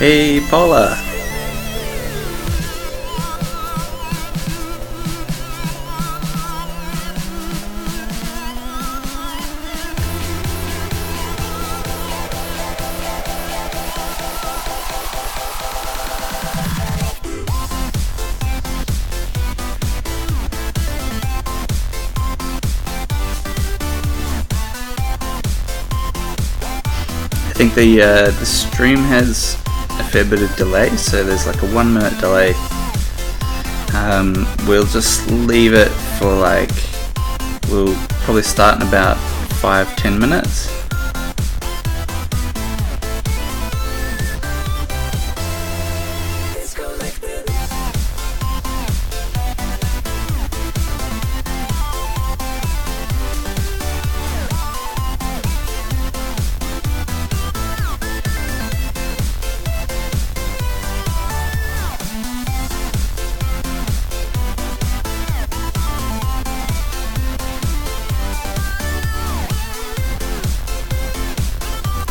Hey, Paula. I think the stream has a fair bit of delay, so there's like a 1 minute delay. We'll just leave it for we'll probably start in about 5-10 minutes.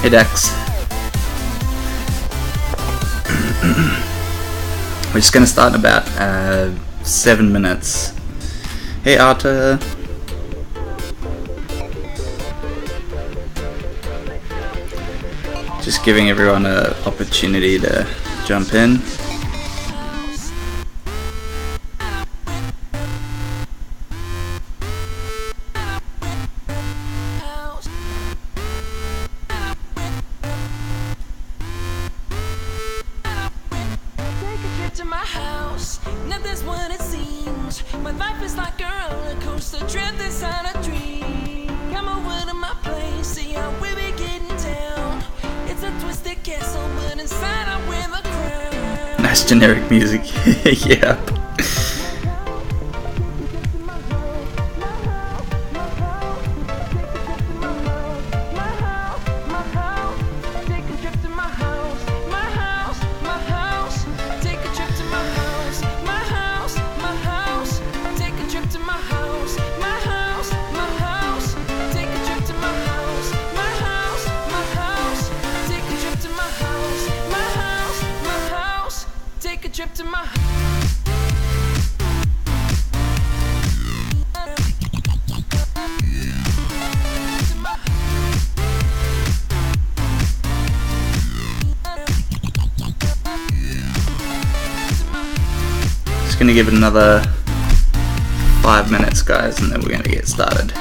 Hey Dex. We're just gonna start in about 7 minutes. Hey Arta. Just giving everyone an opportunity to jump in. Nice generic music. Yeah. Gonna give it another 5 minutes, guys, and then we're gonna get started.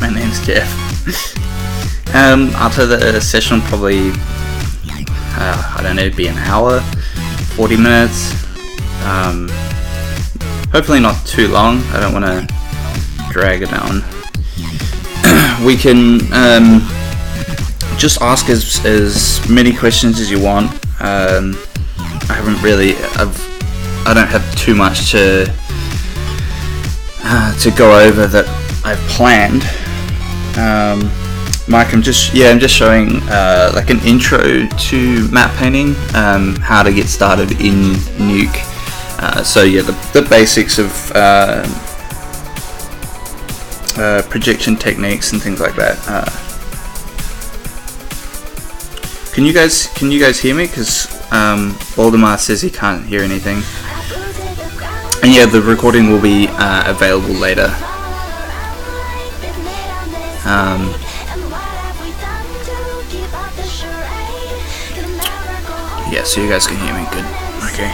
My name's Jeff. After the session, probably I don't know, it'd be an hour, 40 minutes. Hopefully not too long. I don't want to drag it on. We can just ask as many questions as you want. I don't have too much to go over that I've planned. Mike, I'm just showing like an intro to matte painting, how to get started in Nuke. So yeah, the basics of projection techniques and things like that. Can you guys hear me? Because Waldemar says he can't hear anything. And yeah, the recording will be available later. Yeah, so you guys can hear me good. Okay.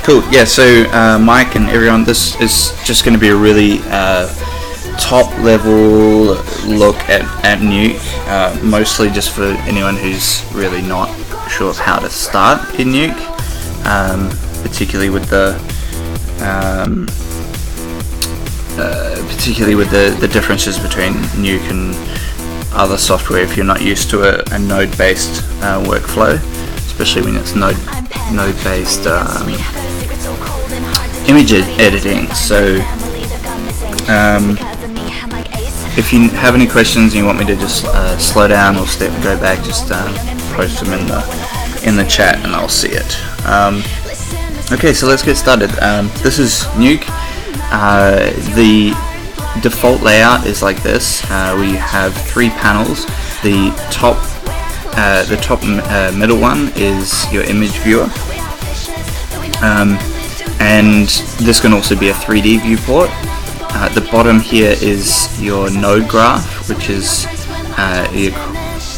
Cool. Yeah, so Mike and everyone, this is just going to be a really top level look at Nuke, mostly just for anyone who's really not sure of how to start in Nuke, particularly with the differences between Nuke and other software if you're not used to a node-based workflow, especially when it's node-based image editing. So if you have any questions and you want me to just slow down or go back, just post them in the chat and I'll see it. Okay, so let's get started. This is Nuke. The default layout is like this. We have 3 panels. The top middle one is your image viewer, and this can also be a 3D viewport. The bottom here is your node graph, which is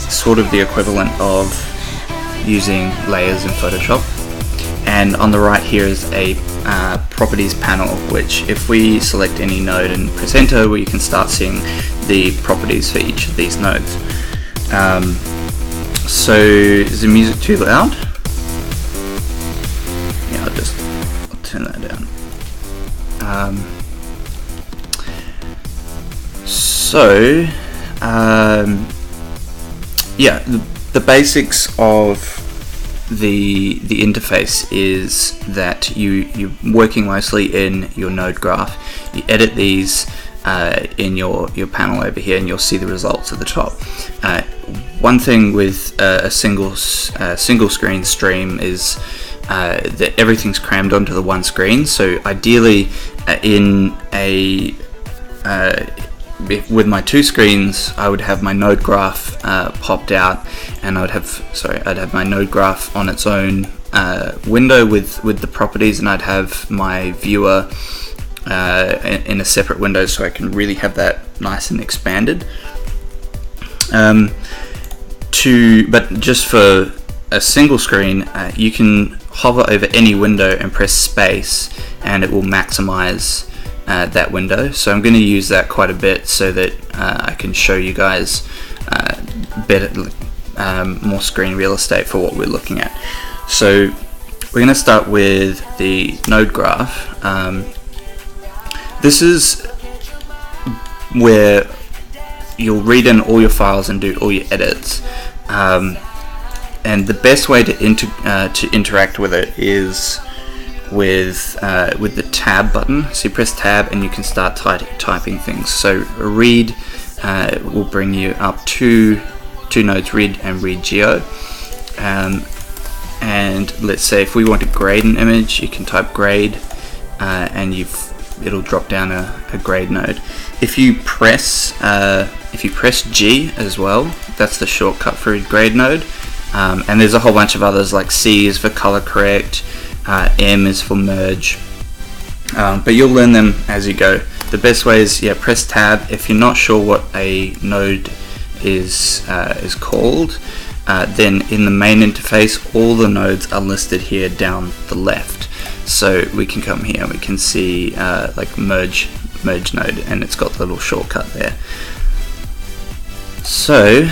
sort of the equivalent of using layers in Photoshop. And on the right here is a properties panel, which if we select any node and press enter, we can start seeing the properties for each of these nodes. So is the music too loud? Yeah, I'll turn that down. Yeah, the basics of the interface is that you're working mostly in your node graph. You edit these in your panel over here, and you'll see the results at the top. One thing with a single screen stream is that everything's crammed onto the one screen. So ideally, with my 2 screens, I would have my node graph popped out, and I'd have my node graph on its own window with the properties, and I'd have my viewer in a separate window, so I can really have that nice and expanded. But just for a single screen, you can hover over any window and press space, and it will maximize that window. So I'm going to use that quite a bit so that I can show you guys more screen real estate for what we're looking at. So we're going to start with the node graph. This is where you'll read in all your files and do all your edits. And the best way to interact with it is with the tab button. So you press tab and you can start typing things. So read will bring you up two nodes, read and read geo. And let's say if we want to grade an image, you can type grade, and it'll drop down a grade node. If you press G as well, that's the shortcut for a grade node. And there's a whole bunch of others, like C is for color correct, M is for merge, but you'll learn them as you go. The best way is press tab. If you're not sure what a node is called, then in the main interface all the nodes are listed here down the left. So we can come here and we can see like merge node, and it's got the little shortcut there. So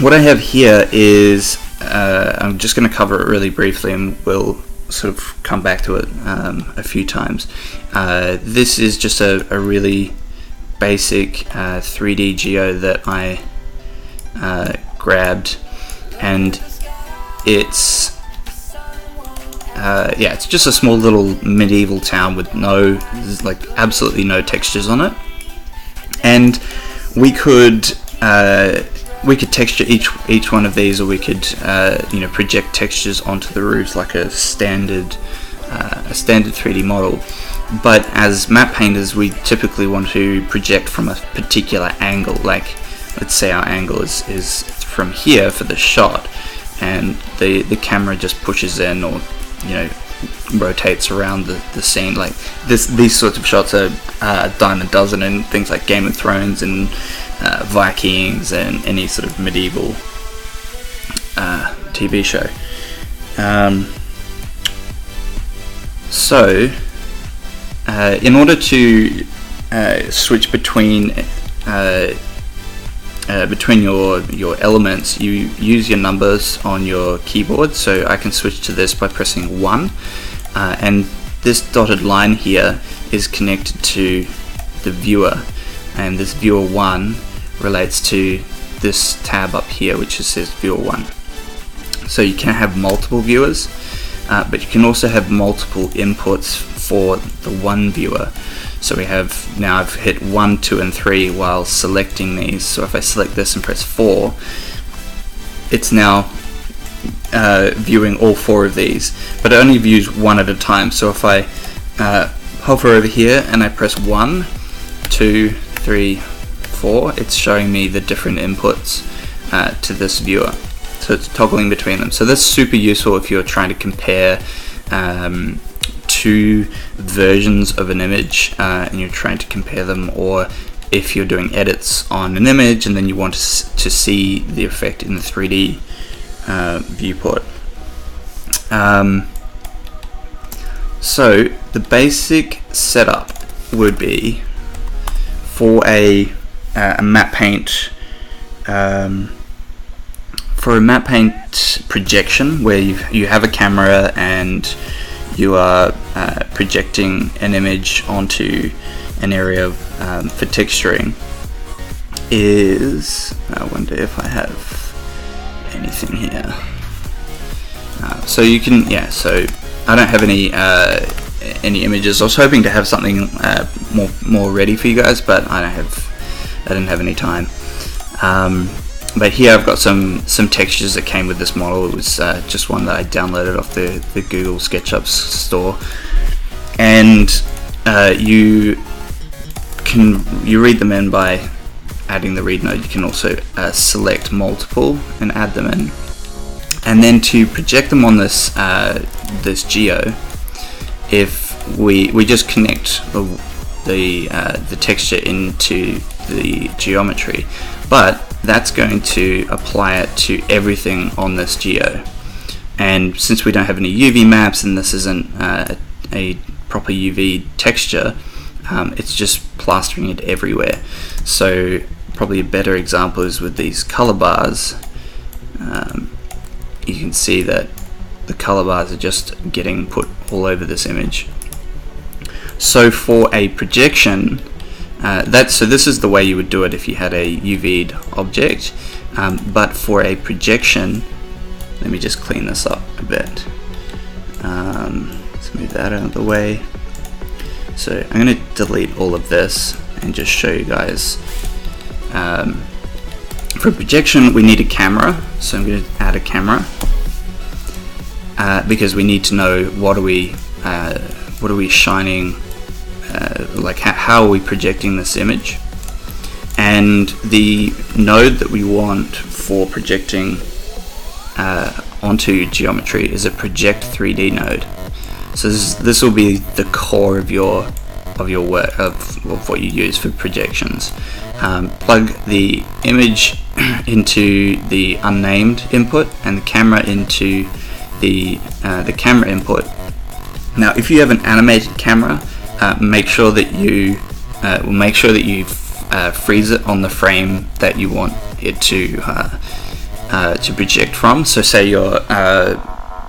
what I have here is I'm just going to cover it really briefly, and we'll sort of come back to it a few times. This is just a really basic 3D geo that I grabbed, and it's yeah, it's just a small little medieval town with like absolutely no textures on it, and we could texture each one of these, or we could project textures onto the roofs like a standard 3D model. But as map painters, we typically want to project from a particular angle. Like, let's say our angle is from here for the shot, and the camera just pushes in, or rotates around the scene. Like these sorts of shots are a dime a dozen in things like Game of Thrones and Vikings and any sort of medieval TV show. So in order to switch between your elements, you use your numbers on your keyboard. So I can switch to this by pressing 1, and this dotted line here is connected to the viewer, and this viewer 1 relates to this tab up here which says viewer 1. So you can have multiple viewers, but you can also have multiple inputs for the one viewer. So we have, now I've hit 1, 2 and 3 while selecting these. So if I select this and press 4, it's now viewing all 4 of these, but it only views one at a time. So if I hover over here and I press 1, 2, 3, 4, it's showing me the different inputs to this viewer. So it's toggling between them. So that's super useful if you're trying to compare two versions of an image and you're trying to compare them, or if you're doing edits on an image and then you want to see the effect in the 3D viewport. So the basic setup would be for a map paint projection, where you have a camera and you are projecting an image onto an area for texturing. I wonder if I have anything here. So you can, so I don't have any images. I was hoping to have something more ready for you guys, but I didn't have any time. But here I've got some textures that came with this model. It was just one that I downloaded off the Google SketchUp store, and you read them in by adding the read node. You can also select multiple and add them in, and then to project them on this geo, if we just connect the texture into the geometry, but that's going to apply it to everything on this geo. And since we don't have any UV maps and this isn't a proper UV texture, it's just plastering it everywhere. So probably a better example is with these color bars. You can see that the color bars are just getting put all over this image. So for a projection, so this is the way you would do it if you had a UV'd object, but for a projection, let me just clean this up a bit. Let's move that out of the way. So I'm going to delete all of this and just show you guys. For projection, we need a camera, so I'm going to add a camera because we need to know what are we shining. Like how are we projecting this image, and the node that we want for projecting onto geometry is a project 3D node. So this will be the core of your work, of what you use for projections. Plug the image into the unnamed input and the camera into the camera input. Now if you have an animated camera, make sure that you freeze it on the frame that you want it to project from. So say you're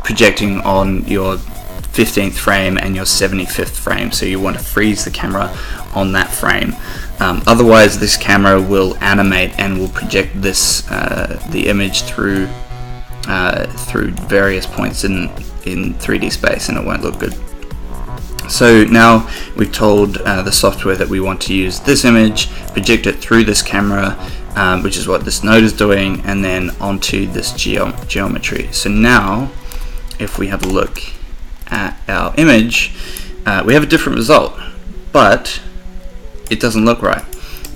projecting on your 15th frame and your 75th frame, so you want to freeze the camera on that frame. Otherwise this camera will animate and will project the image through through various points in 3D space, and it won't look good. So now we've told the software that we want to use this image, project it through this camera, which is what this node is doing, and then onto this geometry. So now if we have a look at our image, we have a different result, but it doesn't look right.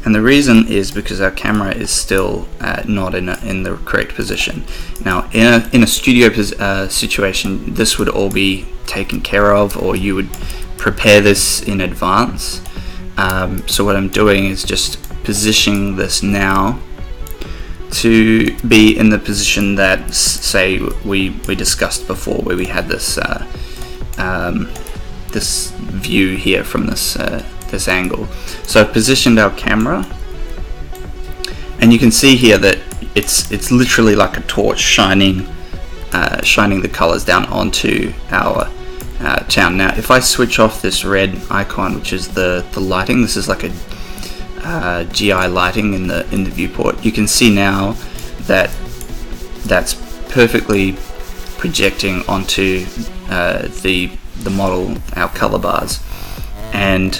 And the reason is because our camera is still not in the correct position. Now in a studio situation, this would all be taken care of, or you would prepare this in advance. So what I'm doing is just positioning this now to be in the position that, say, we discussed before, where we had this this view here from this angle. So I've positioned our camera, and you can see here that it's literally like a torch shining the colors down onto our town. Now if I switch off this red icon, which is the lighting, this is like a GI lighting in the viewport, you can see now that that's perfectly projecting onto the model, our color bars. And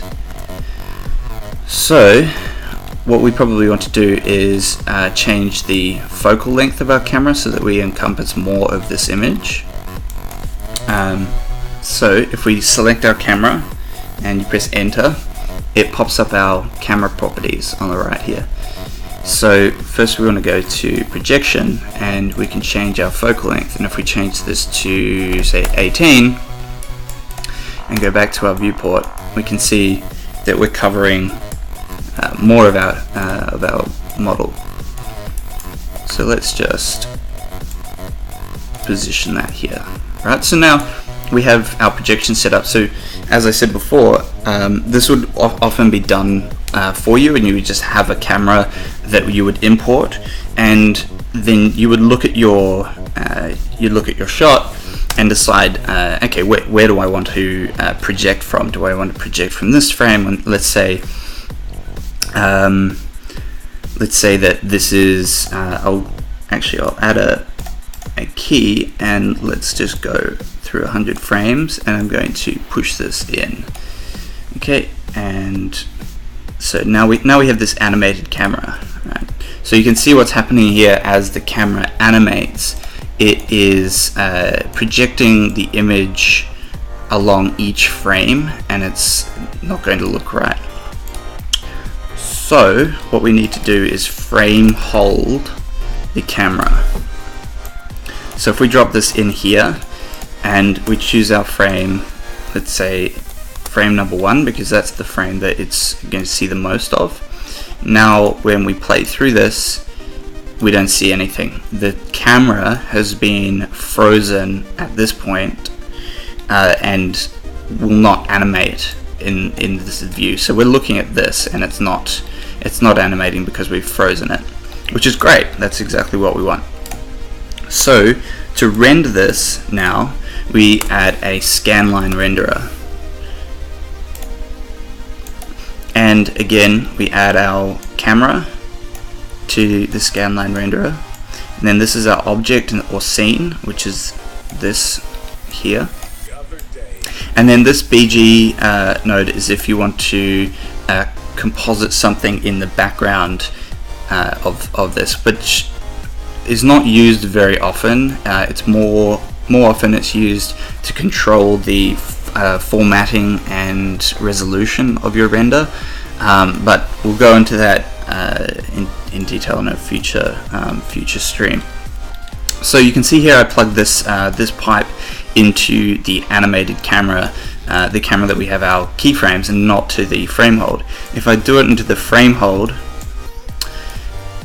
so what we probably want to do is change the focal length of our camera so that we encompass more of this image. So if we select our camera and you press enter, it pops up our camera properties on the right here. So first we want to go to projection, and we can change our focal length, and if we change this to say 18 and go back to our viewport, we can see that we're covering more of our model. So let's just position that here. Right, so now we have our projection set up. So as I said before, this would often be done for you, and you would just have a camera that you would import, and then you would look at your shot and decide, okay, where do I want to project from? Do I want to project from this frame? And let's say that this is I'll add a key, and let's just go through 100 frames, and I'm going to push this in. Okay, and so now we have this animated camera, right? So you can see what's happening here as the camera animates. It is projecting the image along each frame, and it's not going to look right. So what we need to do is frame hold the camera. So if we drop this in here and we choose our frame, let's say frame number 1, because that's the frame that it's going to see the most of. Now when we play through this, we don't see anything. The camera has been frozen at this point and will not animate in this view. So we're looking at this, and it's not animating because we've frozen it, which is great. That's exactly what we want. So to render this now, we add a scanline renderer, and again we add our camera to the scanline renderer, and then this is our object or scene, which is this here, and then this BG node is if you want to composite something in the background of this, which is not used very often. It's more often it's used to control the formatting and resolution of your render, but we'll go into that in detail in a future stream. So you can see here I plugged this pipe into the animated camera, the camera that we have our keyframes, and not to the frame hold. If I do it into the frame hold,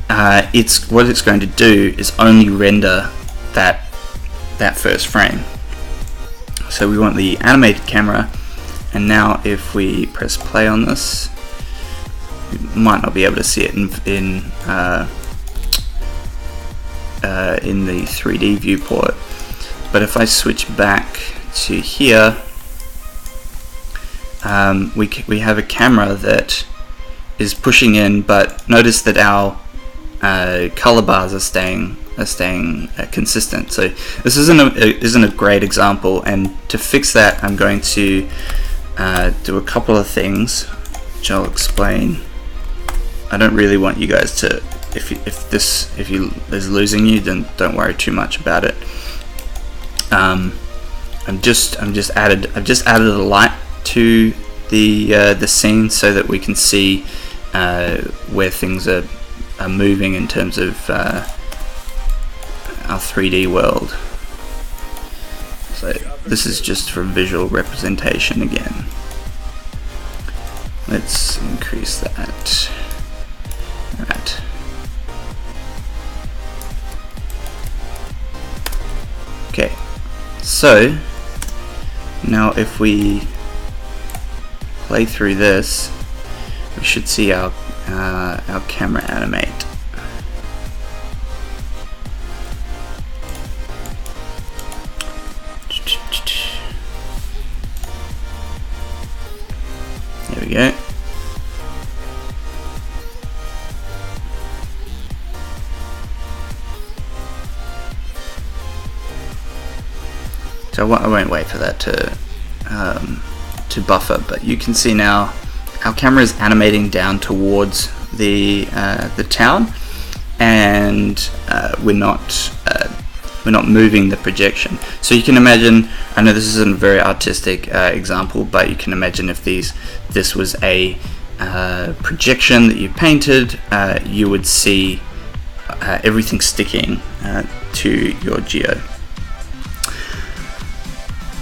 what it's going to do is only render that first frame. So we want the animated camera, and now if we press play on this, we might not be able to see it in the 3D viewport, but if I switch back to here, we have a camera that is pushing in, but notice that our color bars are staying consistent. So this isn't a great example, and to fix that I'm going to do a couple of things which I'll explain. I don't really want you guys to, if this is losing you, then don't worry too much about it. I've just added a light to the scene so that we can see where things are moving in terms of our 3D world. So this is just for visual representation again. Let's increase that. Right. Okay, so now if we play through this, we should see our camera animate. There we go. So I won't wait for that to buffer, but you can see now our camera is animating down towards the town, and we're not moving the projection. So you can imagine, I know this isn't a very artistic example, but you can imagine if this was a projection that you painted, you would see everything sticking to your geo.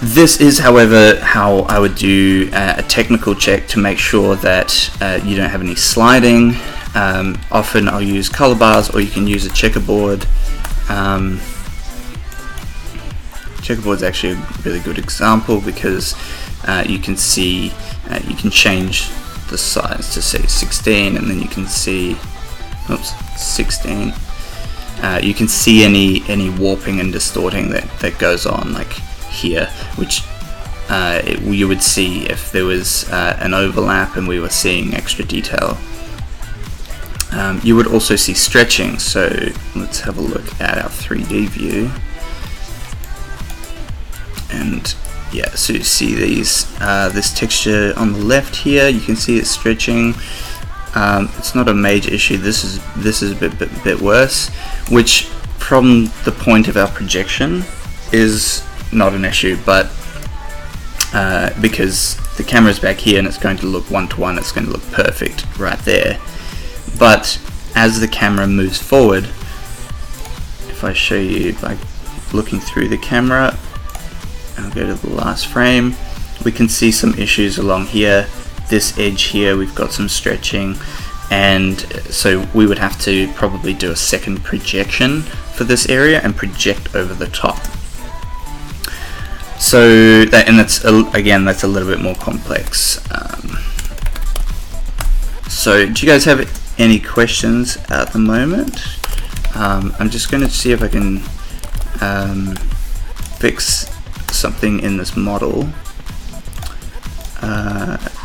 This is, however, how I would do a technical check to make sure that you don't have any sliding. Often I'll use color bars, or you can use a checkerboard. Checkerboard's actually a really good example because you can see, you can change the size to say 16, and then you can see, oops, 16. You can see any warping and distorting that goes on, like here, which you would see if there was an overlap and we were seeing extra detail. You would also see stretching, so let's have a look at our 3D view. And yeah, so you see this texture on the left here, you can see it's stretching. It's not a major issue. This is a bit worse, which from the point of our projection is not an issue, but because the camera's back here and it's going to look one-to-one, it's going to look perfect right there. But as the camera moves forward, if I show you by looking through the camera, I'll go to the last frame, we can see some issues along here. This edge here, we've got some stretching, and so we would have to probably do a second projection for this area and project over the top. So that's again, that's a little bit more complex. So do you guys have any questions at the moment? I'm just going to see if I can fix something in this model.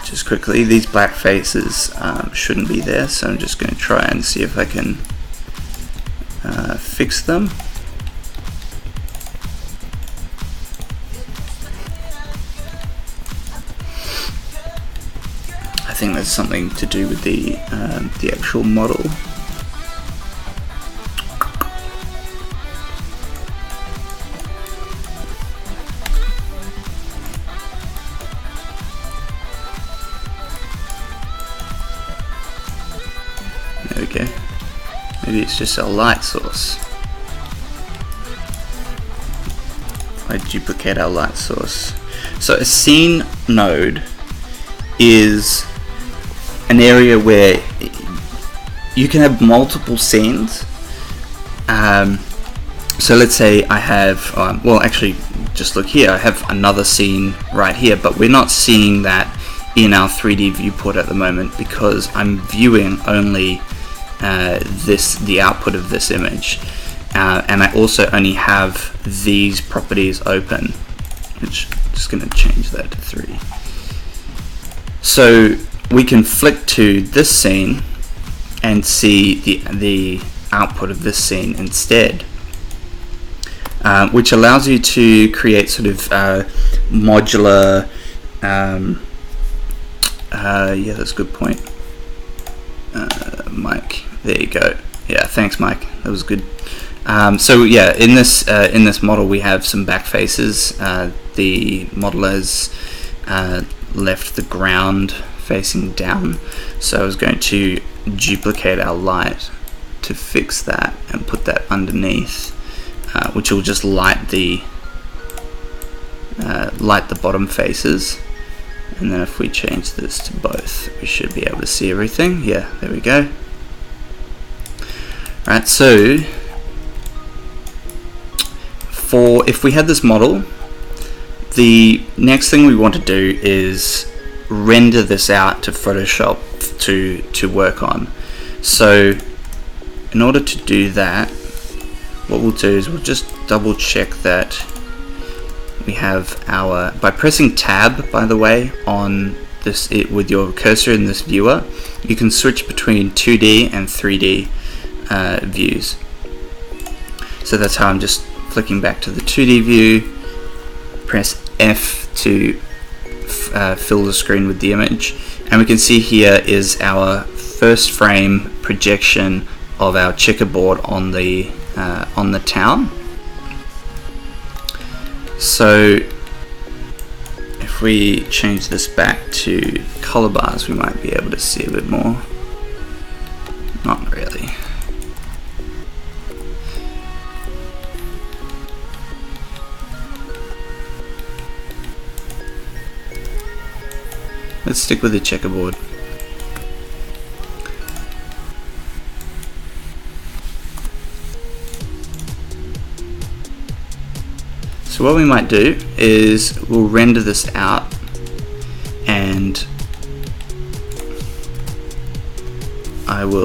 Just quickly, these black faces shouldn't be there, so I'm just going to try and see if I can fix them. I think there's something to do with the actual model. There we go. Maybe it's just our light source. If I duplicate our light source. So a scene node is an area where you can have multiple scenes. So let's say I have, well actually just look here, I have another scene right here, but we're not seeing that in our 3D viewport at the moment because I'm viewing only the output of this image, and I also only have these properties open, which I'm just going to change that to 3. So we can flick to this scene and see the output of this scene instead. which allows you to create sort of modular. Yeah, that's a good point, Mike. There you go. Yeah, thanks, Mike. That was good. So yeah, in this model we have some back faces. The model has left the ground facing down, so I was going to duplicate our light to fix that and put that underneath, which will just light the bottom faces. And then if we change this to both, we should be able to see everything. Yeah, there we go. Right, so if we had this model, the next thing we want to do is render this out to Photoshop to work on. So in order to do that, what we'll do is we'll just double check that we have our, by pressing tab, by the way, on this with your cursor in this viewer, you can switch between 2D and 3D views. So that's how I'm just flicking back to the 2D view, press F to fill the screen with the image, and we can see here is our first frame projection of our checkerboard on the town. So if we change this back to color bars, we might be able to see a bit more. Not really. Let's stick with the checkerboard. So what we might do is we'll render this out, and I'll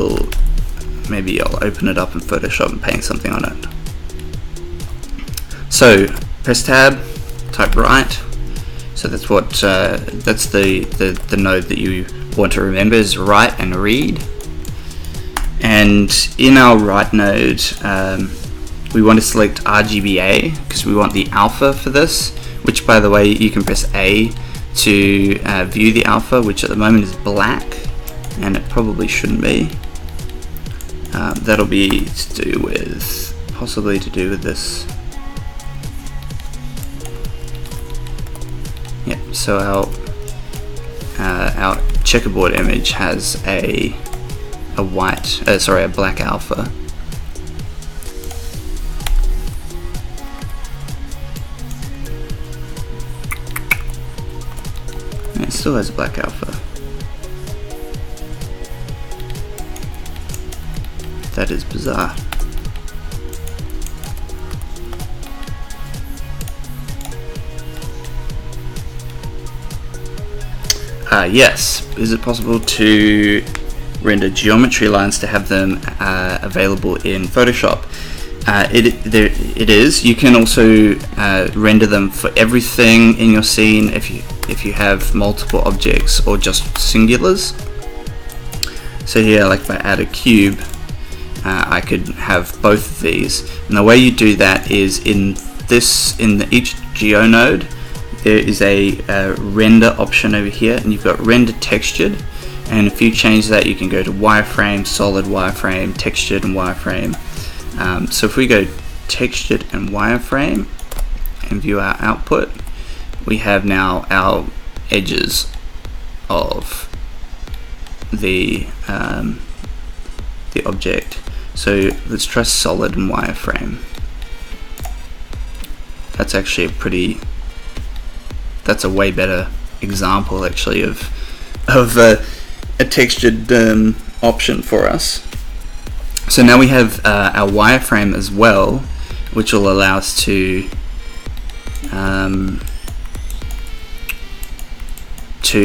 open it up in Photoshop and paint something on it. So press tab, type right. So that's what that's the node that you want to remember is write and read. And in our write node, we want to select RGBA because we want the alpha for this, which by the way you can press A to view the alpha, which at the moment is black, and it probably shouldn't be. That'll be possibly to do with this. Yep. So our checkerboard image has a black alpha. It still has a black alpha. That is bizarre. Yes, is it possible to render geometry lines to have them available in Photoshop? It is. You can also render them for everything in your scene if you have multiple objects or just singulars. So here, like if I add a cube, I could have both of these. And the way you do that is in each geo node, there is a render option over here, and you've got render textured. And if you change that, you can go to wireframe, solid wireframe, textured, and wireframe. So if we go textured and wireframe and view our output, we have now our edges of the object. So let's try solid and wireframe. That's actually that's a way better example actually of a textured option for us. So now we have our wireframe as well, which will allow us to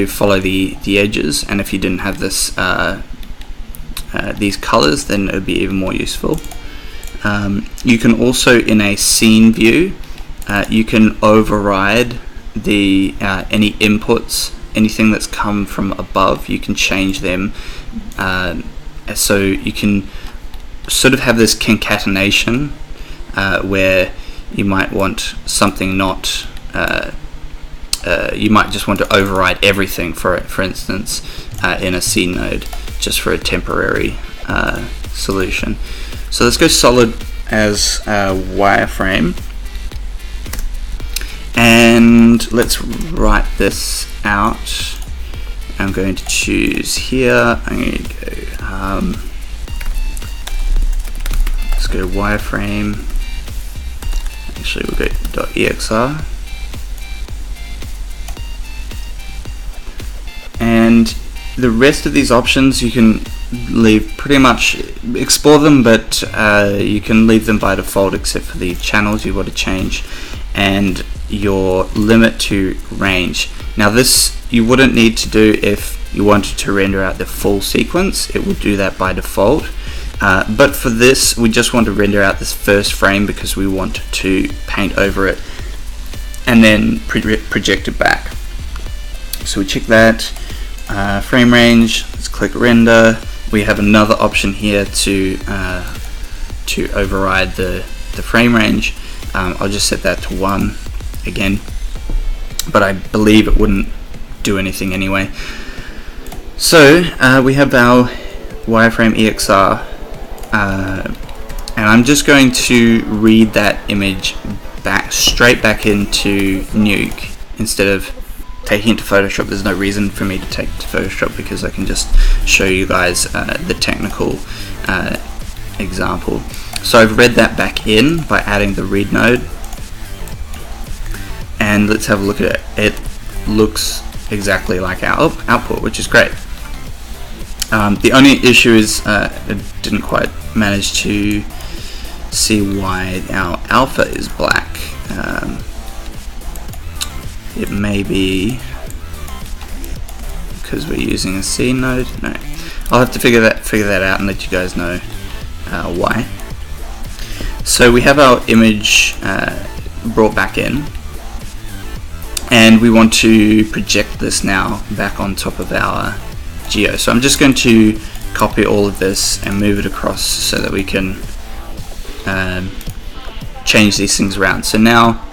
follow the edges, and if you didn't have this these colors, then it would be even more useful. You can also, in a scene view, you can override any inputs, anything that's come from above. You can change them, so you can sort of have this concatenation where you might want something not. You might just want to override everything, for instance, in a scene node, just for a temporary solution. So let's go solid as wireframe, and let's write this out. I'm going to choose here. I'm going to go. Let's go wireframe. Actually, we'll go .exr. And the rest of these options you can leave pretty much, explore them, but you can leave them by default except for the channels you want to change and your limit to range. Now this you wouldn't need to do if you wanted to render out the full sequence. It will do that by default. But for this, we just want to render out this first frame because we want to paint over it and then project it back. So we check that. Frame range, let's click render. We have another option here to override the frame range. I'll just set that to 1 again, but I believe it wouldn't do anything anyway. So we have our wireframe EXR, and I'm just going to read that image straight back into Nuke instead of taking it to Photoshop. There's no reason for me to take it to Photoshop because I can just show you guys the technical example. So I've read that back in by adding the read node, and let's have a look at it. It looks exactly like our output, which is great. The only issue is it didn't quite manage to see why our alpha is black. It may be because we're using a scene node. No, I'll have to figure that out and let you guys know why. So we have our image brought back in, and we want to project this now back on top of our geo. So I'm just going to copy all of this and move it across so that we can change these things around. So now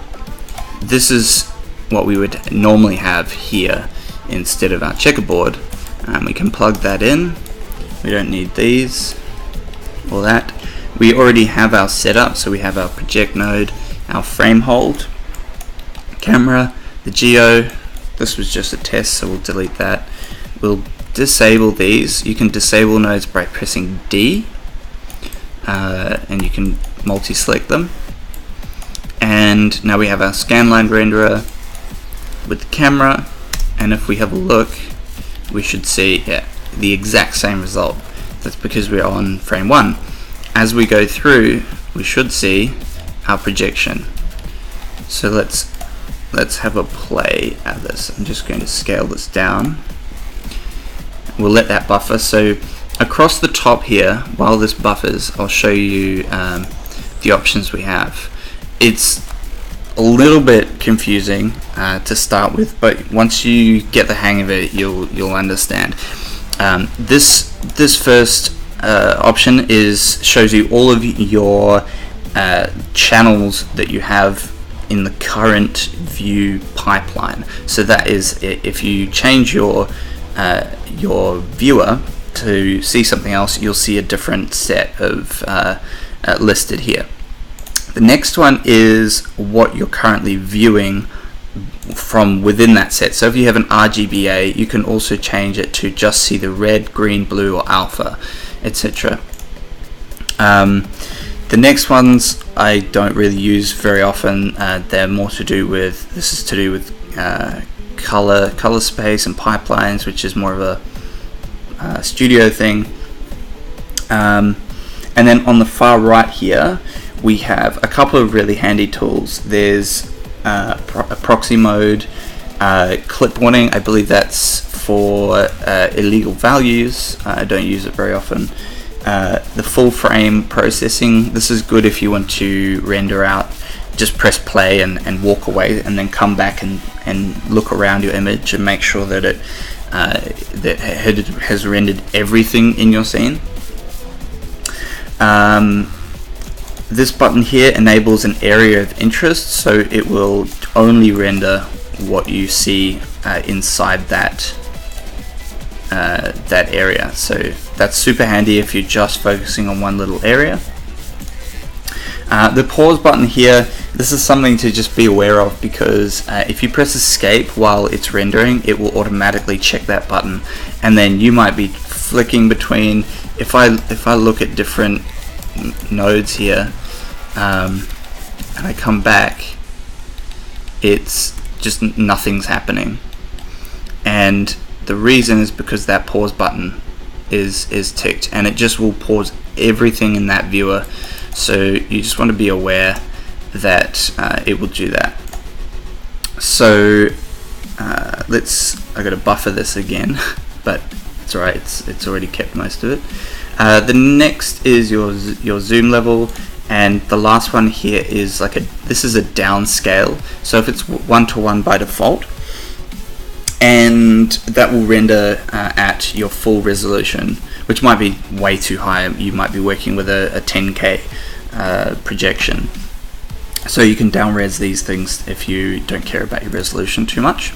this is what we would normally have here instead of our checkerboard. We can plug that in. We don't need these or that. We already have our setup, so we have our project node, our frame hold, camera, the geo. This was just a test, so we'll delete that. We'll disable these. You can disable nodes by pressing D, and you can multi-select them. And now we have our scanline renderer with the camera, and if we have a look, we should see the exact same result. That's because we're on frame 1. As we go through, we should see our projection. So let's have a play at this. I'm just going to scale this down. We'll let that buffer. So across the top here, while this buffers, I'll show you the options we have. It's a little bit confusing to start with, but once you get the hang of it, you'll understand. This first option shows you all of your channels that you have in the current view pipeline. So that is, if you change your viewer to see something else, you'll see a different set of listed here. The next one is what you're currently viewing from within that set. So if you have an RGBA, you can also change it to just see the red, green, blue, or alpha, etc. The next ones I don't really use very often. They're more to do with, this is to do with color space and pipelines, which is more of a studio thing. And then on the far right here, we have a couple of really handy tools. There's a proxy mode, clip warning. I believe that's for illegal values. I don't use it very often. The full frame processing. This is good if you want to render out, just press play and walk away, and then come back and look around your image and make sure that it has rendered everything in your scene. this button here enables an area of interest, so it will only render what you see inside that that area. So that's super handy if you're just focusing on one little area. The pause button here, this is something to just be aware of, because if you press escape while it's rendering, it will automatically check that button, and then you might be flicking between, if I look at different nodes here, and I come back, it's just nothing's happening, and the reason is because that pause button is ticked, and it just will pause everything in that viewer. So you just want to be aware that it will do that. So I got to buffer this again, but it's alright. It's already kept most of it. The next is your zoom level, and the last one here is this is a downscale. So if it's 1:1 by default, and that will render at your full resolution, which might be way too high. You might be working with a 10K projection. So you can down-res these things if you don't care about your resolution too much.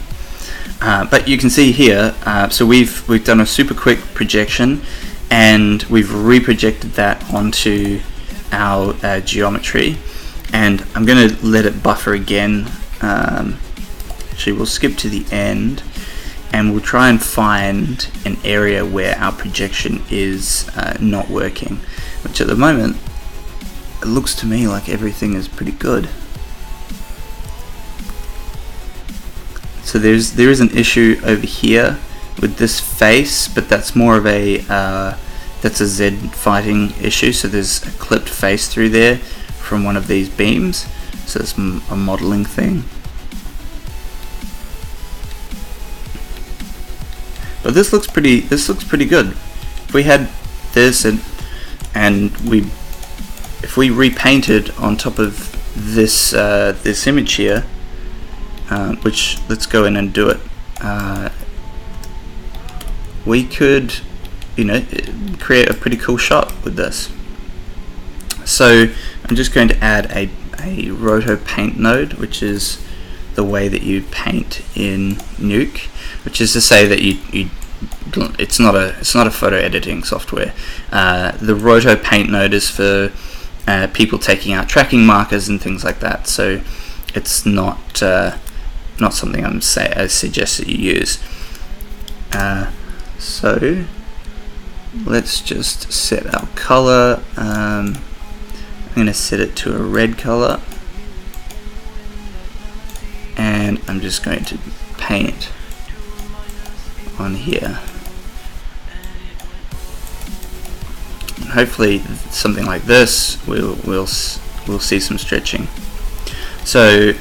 But you can see here, so we've done a super quick projection, and we've reprojected that onto our geometry, and I'm going to let it buffer again. Actually, we'll skip to the end, and we'll try and find an area where our projection is not working, which at the moment it looks to me like everything is pretty good. So there is an issue over here with this face, but that's more of a that's a Z fighting issue. So there's a clipped face through there from one of these beams, so it's a modeling thing. But this looks pretty good. If we had this and if we repainted on top of this this image here, which let's go in and do it, we could, create a pretty cool shot with this. So I'm just going to add a roto paint node, which is the way that you paint in Nuke, which is to say that it's not a photo editing software. The roto paint node is for people taking out tracking markers and things like that. So it's not something I suggest that you use. So let's just set our color. I'm going to set it to a red color, and I'm just going to paint on here. And hopefully something like this we'll see some stretching. So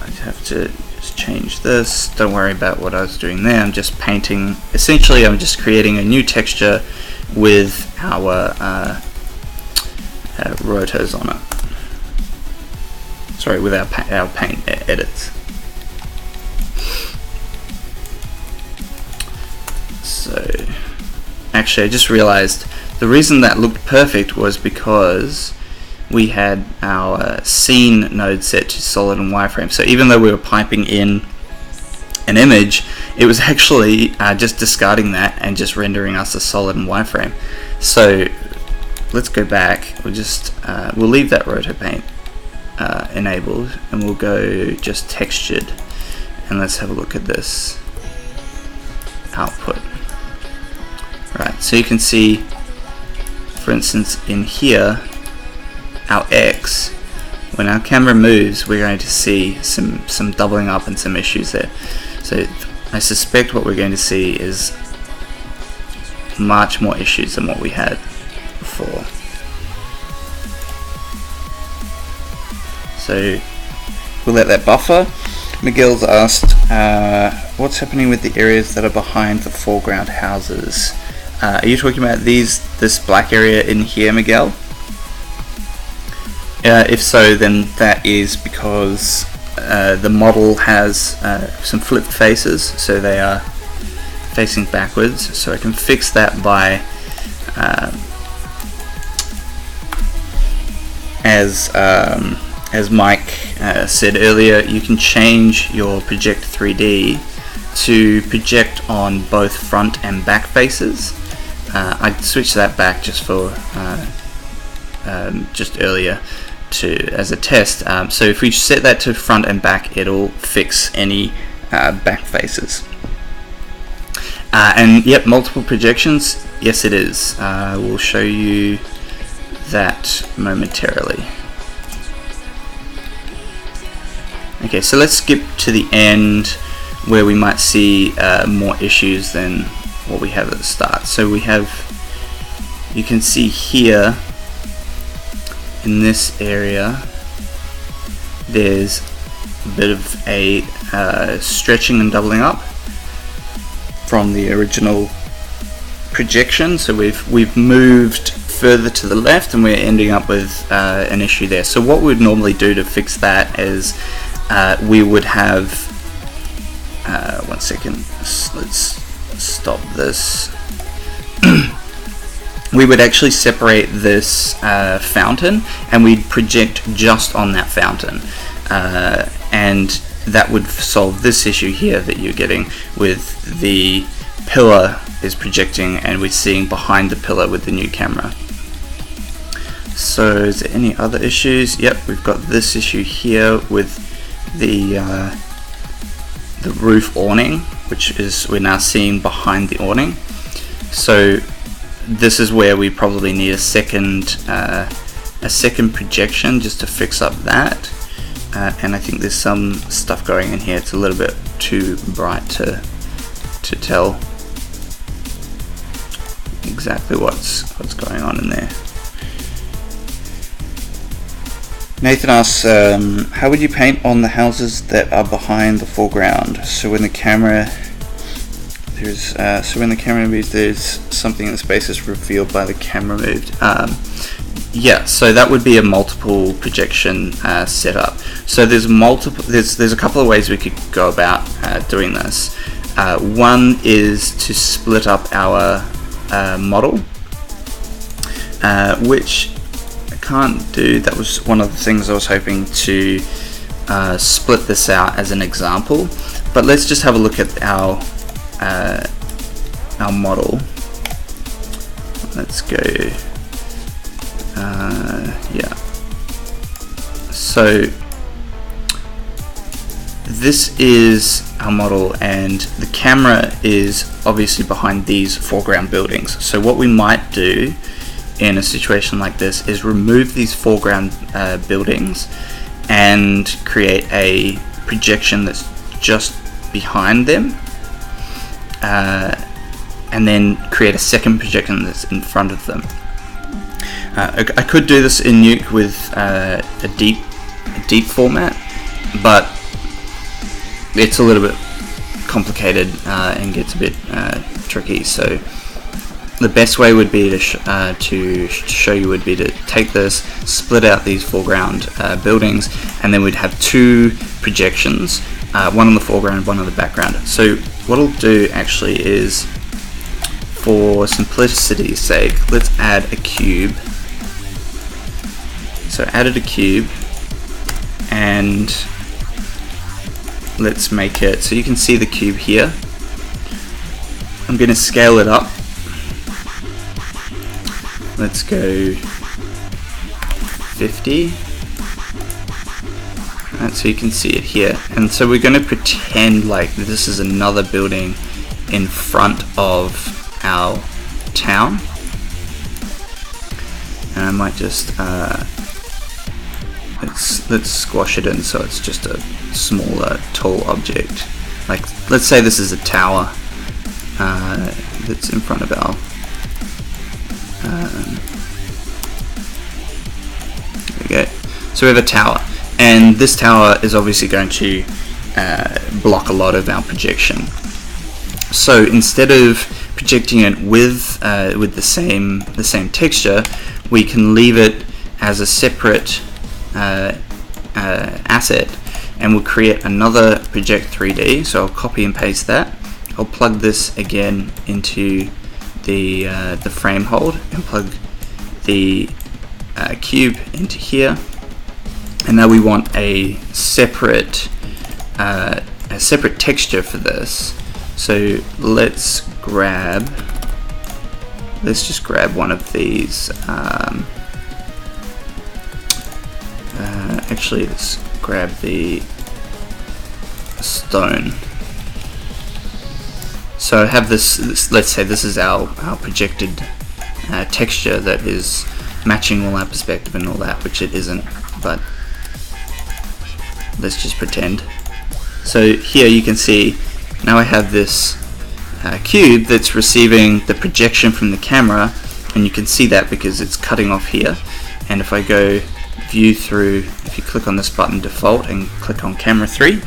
I have to just change this. Don't worry about what I was doing there. I'm just painting. Essentially, I'm just creating a new texture with our rotos on it. Sorry, with our paint edits. So actually, I just realized the reason that looked perfect was because we had our scene node set to solid and wireframe. So even though we were piping in an image, it was actually just discarding that and just rendering us a solid and wireframe. So let's go back. We'll leave that roto paint enabled, and we'll go just textured, and let's have a look at this output. Right, so you can see, for instance, in here, our X, when our camera moves, we're going to see some doubling up and some issues there. So I suspect what we're going to see is much more issues than what we had before. So we'll let that buffer. Miguel's asked, what's happening with the areas that are behind the foreground houses? Are you talking about this black area in here, Miguel? If so, then that is because the model has some flipped faces, so they are facing backwards. So I can fix that by as Mike said earlier, you can change your project 3D to project on both front and back faces. I switched that back just for just earlier as a test. So if we set that to front and back, it'll fix any back faces. And yep, multiple projections. Yes, it is. We'll show you that momentarily. Okay, so let's skip to the end where we might see more issues than what we have at the start. So we have, you can see here in this area, there's a bit of a stretching and doubling up from the original projection. So we've moved further to the left, and we're ending up with an issue there. So what we'd normally do to fix that is we would have one second, let's stop this. We would actually separate this fountain, and we'd project just on that fountain, and that would solve this issue here that you're getting with the pillar is projecting and we're seeing behind the pillar with the new camera. So is there any other issues? Yep, we've got this issue here with the roof awning, which is we're now seeing behind the awning. So this is where we probably need a second projection just to fix up that. And I think there's some stuff going in here. It's a little bit too bright to tell exactly what's going on in there. Nathan asks, how would you paint on the houses that are behind the foreground? So when the camera moves, there's something in the space is revealed by the camera moved. Yeah, so that would be a multiple projection setup. So there's a couple of ways we could go about doing this. One is to split up our model, which I can't do. That was one of the things I was hoping to split this out as an example. But let's just have a look at our model. Let's go. Yeah. So this is our model, and the camera is obviously behind these foreground buildings. So what we might do in a situation like this is remove these foreground buildings and create a projection that's just behind them, and then create a second projection that's in front of them. I could do this in Nuke with a deep format, but it's a little bit complicated and gets a bit tricky. So the best way would be to show you would be to take this, split out these foreground buildings, and then we'd have two projections, one on the foreground, one on the background. So what I'll do actually is, for simplicity's sake, let's add a cube. So added a cube, and let's make it so you can see the cube here. I'm going to scale it up. Let's go 50. Right, so you can see it here. And so we're going to pretend like this is another building in front of our town. And I might just let's squash it in so it's just a smaller tall object. Like, let's say this is a tower that's in front of our there we go. So we have a tower, and this tower is obviously going to block a lot of our projection. So instead of projecting it with the same texture, we can leave it as a separate asset, and we'll create another project 3D. So I'll copy and paste that. I'll plug this again into the frame hold and plug the cube into here, and now we want a separate texture for this. So let's just grab one of these. Actually, let's grab the stone. So I have this, let's say this is our projected texture that is matching all our perspective and all that, which it isn't, but let's just pretend. So here you can see now I have this cube that's receiving the projection from the camera, and you can see that because it's cutting off here. And if I go view through, if you click on this button default and click on camera 3,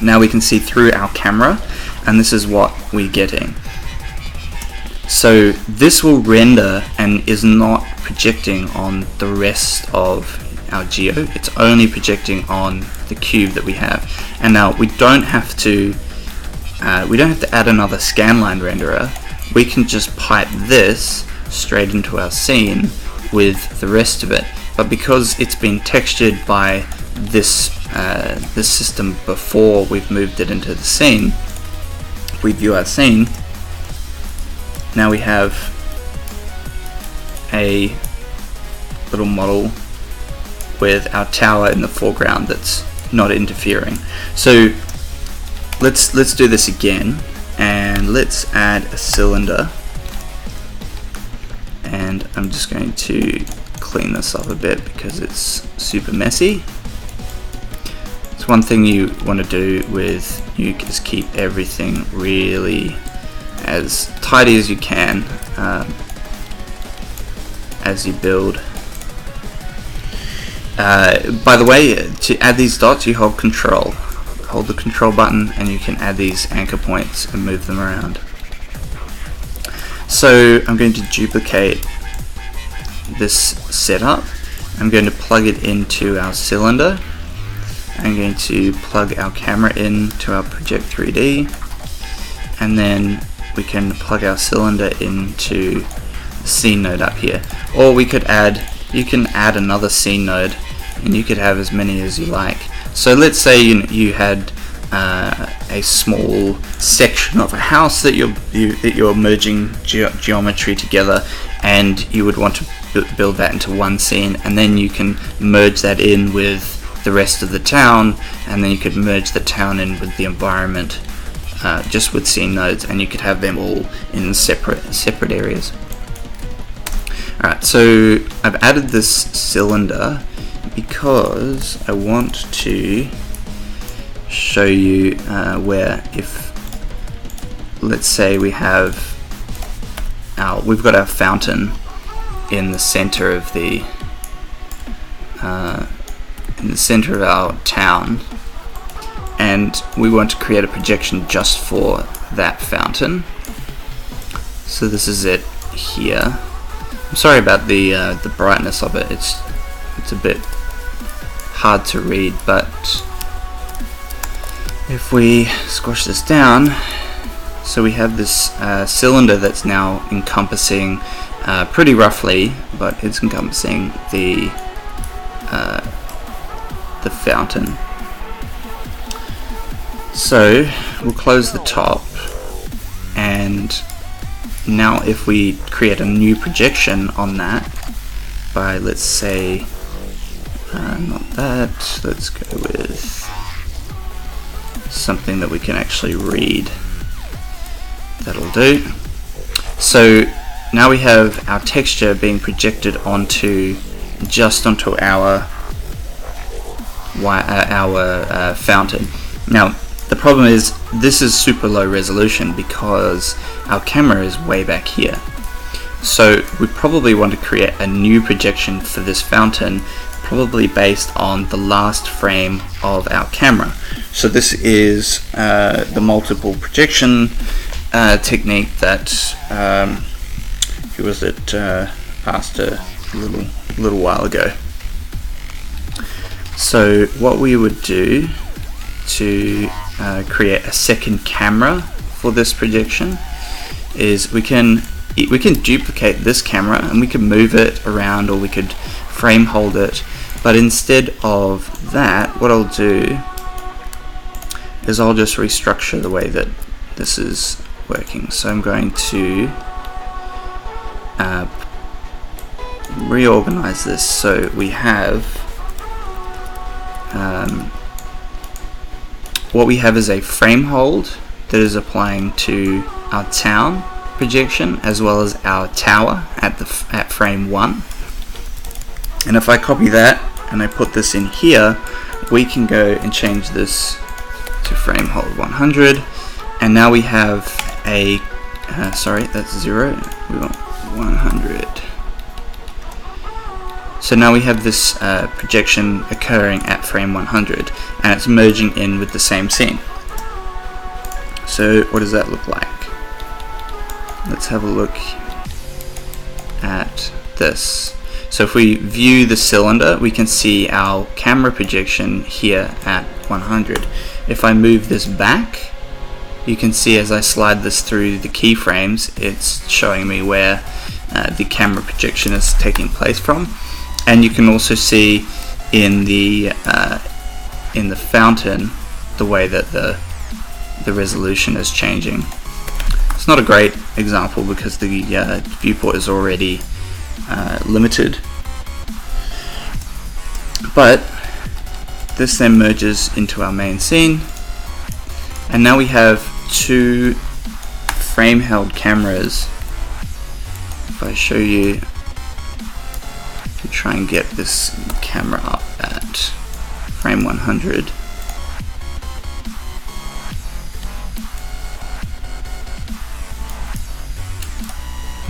now we can see through our camera, and this is what we're getting. So this will render and is not projecting on the rest of our geo, it's only projecting on the cube that we have. And now we don't have to add another scanline renderer. We can just pipe this straight into our scene with the rest of it. But because it's been textured by this system before we've moved it into the scene, if we view our scene, now we have a little model with our tower in the foreground that's not interfering. So let's do this again, and let's add a cylinder, and I'm just going to clean this up a bit because it's super messy. It's one thing you want to do with Nuke is keep everything really as tidy as you can as you build. By the way, to add these dots you hold control. Hold the control button and you can add these anchor points and move them around. So I'm going to duplicate this setup. I'm going to plug it into our cylinder. I'm going to plug our camera into our Project 3D, and then we can plug our cylinder into the scene node up here. Or we could you can add another scene node, and you could have as many as you like. So let's say you had a small section of a house that you're merging geometry together, and you would want to build that into one scene, and then you can merge that in with the rest of the town, and then you could merge the town in with the environment just with scene nodes, and you could have them all in separate areas. Alright, so I've added this cylinder because I want to show you where, if let's say we've got our fountain in the center of our town, and we want to create a projection just for that fountain. So this is it here. I'm sorry about the brightness of it. It's a bit hard to read, but if we squash this down, so we have this cylinder that's now encompassing pretty roughly, but it's encompassing the fountain. So we'll close the top, and now if we create a new projection on that by, let's say, not that, let's go with something that we can actually read. That'll do. So now we have our texture being projected just onto our fountain. Now the problem is this is super low resolution because our camera is way back here. So we probably want to create a new projection for this fountain, probably based on the last frame of our camera. So this is the multiple projection technique that who was it asked a little while ago. So what we would do to create a second camera for this projection is we can we can duplicate this camera and we can move it around, or we could frame hold it. But instead of that, what I'll do is I'll just restructure the way that this is working. So I'm going to reorganize this so we have what we have is a frame hold that is applying to our town projection as well as our tower at frame 1. And if I copy that and I put this in here, we can go and change this to frame hold 100, and now we have a sorry, that's 0, we want 100. So now we have this projection occurring at frame 100, and it's merging in with the same scene. So what does that look like? Let's have a look at this. So if we view the cylinder, we can see our camera projection here at 100. If I move this back, you can see as I slide this through the keyframes, it's showing me where the camera projection is taking place from. And you can also see in the fountain the way that the resolution is changing. It's not a great example because the viewport is already limited, but this then merges into our main scene, and now we have 2 frame held cameras. If I show you, try and get this camera up at frame 100.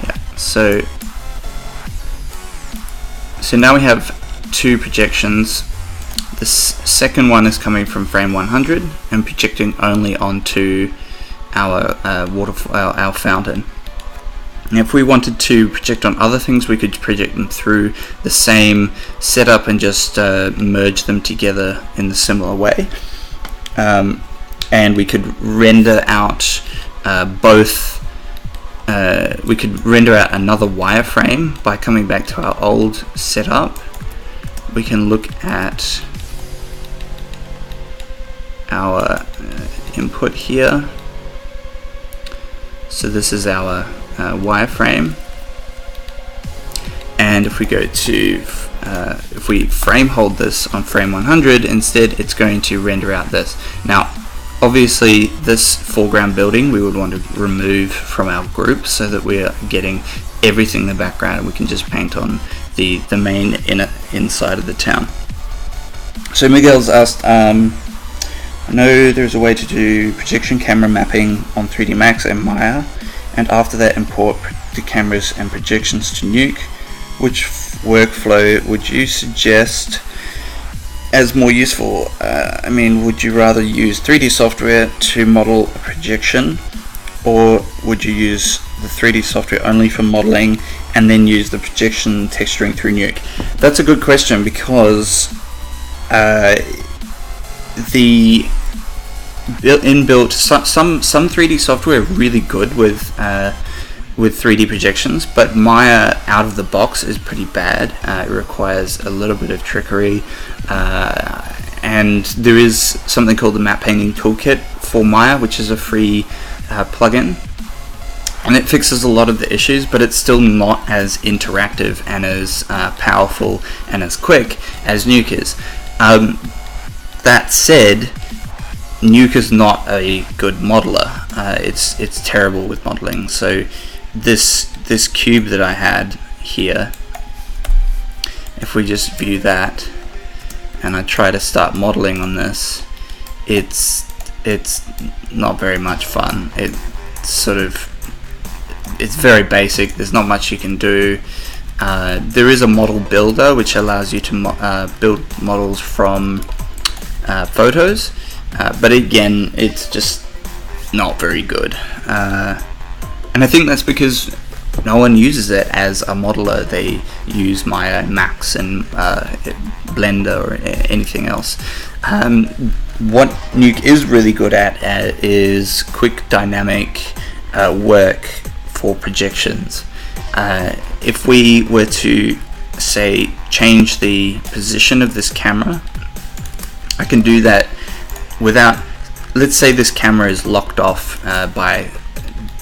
Yeah, so now we have 2 projections. This second one is coming from frame 100 and projecting only onto our our fountain. And if we wanted to project on other things, we could project them through the same setup and just merge them together in the similar way. And we could render out we could render out another wireframe by coming back to our old setup. We can look at our input here. So this is our wireframe, and if we go to if we frame hold this on frame 100 instead, it's going to render out this. Now obviously this foreground building we would want to remove from our group so that we are getting everything in the background, and we can just paint on the main inside of the town. So Miguel's asked, I know there's a way to do projection camera mapping on 3D Max and Maya, and after that import the cameras and projections to Nuke. Which workflow would you suggest as more useful? I mean, would you rather use 3D software to model a projection, or would you use the 3D software only for modeling and then use the projection texturing through Nuke? That's a good question, because the inbuilt some 3D software are really good with 3D projections, but Maya out of the box is pretty bad. It requires a little bit of trickery, and there is something called the Map Painting Toolkit for Maya, which is a free plugin, and it fixes a lot of the issues, but it's still not as interactive and as powerful and as quick as Nuke is. That said, Nuke is not a good modeler. It's terrible with modeling. So this cube that I had here, if we just view that and I try to start modeling on this, it's not very much fun. It's very basic. There's not much you can do. There is a model builder which allows you to build models from photos, but again, it's just not very good. And I think that's because no one uses it as a modeler. They use Maya, Max, and Blender, or anything else. What Nuke is really good at is quick, dynamic work for projections. If we were to say change the position of this camera, I can do that without, let's say this camera is locked off by